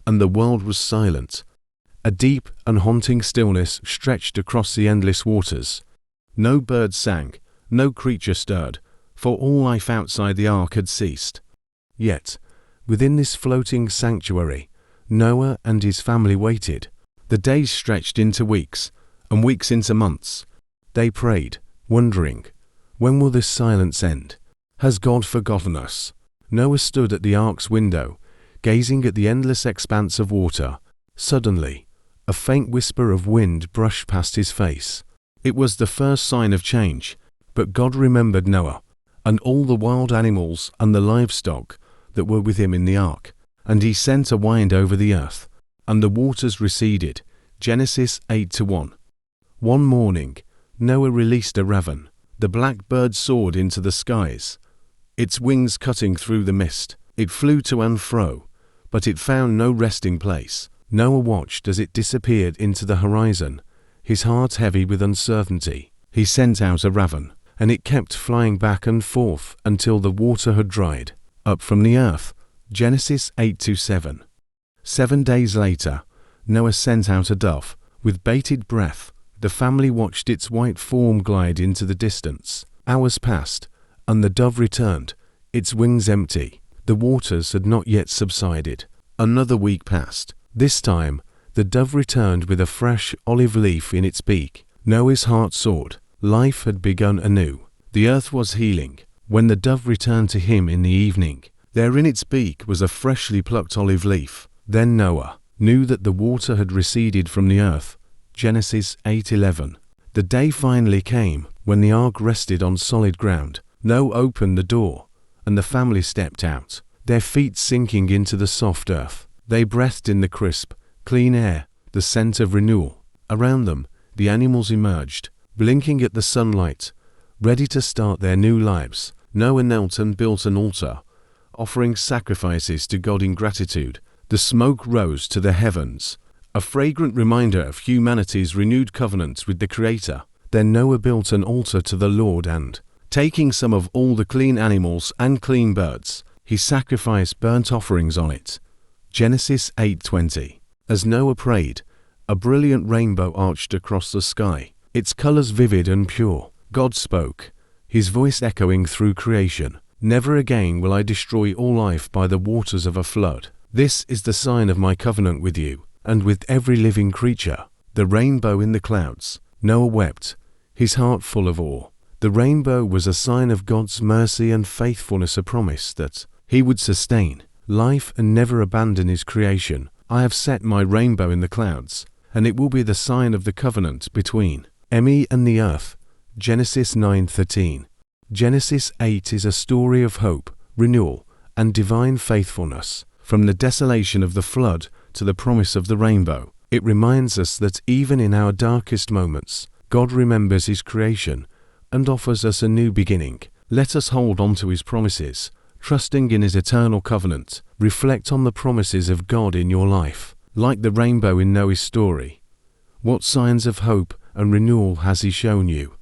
and the world was silent. A deep and haunting stillness stretched across the endless waters. No bird sang, no creature stirred, for all life outside the ark had ceased. Yet, within this floating sanctuary, Noah and his family waited. The days stretched into weeks, and weeks into months. They prayed, wondering, when will this silence end? Has God forgotten us? Noah stood at the ark's window, gazing at the endless expanse of water. Suddenly, a faint whisper of wind brushed past his face. It was the first sign of change, but God remembered Noah, and all the wild animals and the livestock that were with him in the ark, and he sent a wind over the earth, and the waters receded. Genesis 8:1. One morning, Noah released a raven. The black bird soared into the skies, its wings cutting through the mist. It flew to and fro, but it found no resting place. Noah watched as it disappeared into the horizon, his heart heavy with uncertainty. He sent out a raven, and it kept flying back and forth until the water had dried up from the earth. Genesis 8:7. 7 days later, Noah sent out a dove. With bated breath, the family watched its white form glide into the distance. Hours passed, and the dove returned, its wings empty. The waters had not yet subsided. Another week passed. This time, the dove returned with a fresh olive leaf in its beak. Noah's heart soared. Life had begun anew. The earth was healing. When the dove returned to him in the evening, there in its beak was a freshly plucked olive leaf. Then Noah knew that the water had receded from the earth. Genesis 8:11. The day finally came when the ark rested on solid ground. Noah opened the door, and the family stepped out, their feet sinking into the soft earth. They breathed in the crisp, clean air, the scent of renewal. Around them, the animals emerged, blinking at the sunlight, ready to start their new lives. Noah knelt and built an altar, offering sacrifices to God in gratitude. The smoke rose to the heavens, a fragrant reminder of humanity's renewed covenant with the Creator. Then Noah built an altar to the Lord and, taking some of all the clean animals and clean birds, he sacrificed burnt offerings on it. Genesis 8:20. As Noah prayed, a brilliant rainbow arched across the sky, its colors vivid and pure. God spoke, his voice echoing through creation. Never again will I destroy all life by the waters of a flood. This is the sign of my covenant with you, and with every living creature. The rainbow in the clouds. Noah wept, his heart full of awe. The rainbow was a sign of God's mercy and faithfulness, a promise that he would sustain life and never abandon his creation. I have set my rainbow in the clouds, and it will be the sign of the covenant between me and the earth. Genesis 9:13. Genesis 8 is a story of hope, renewal, and divine faithfulness. From the desolation of the flood to the promise of the rainbow, it reminds us that even in our darkest moments, God remembers his creation and offers us a new beginning. Let us hold on to his promises, trusting in his eternal covenant. Reflect on the promises of God in your life. Like the rainbow in Noah's story, what signs of hope and renewal has he shown you?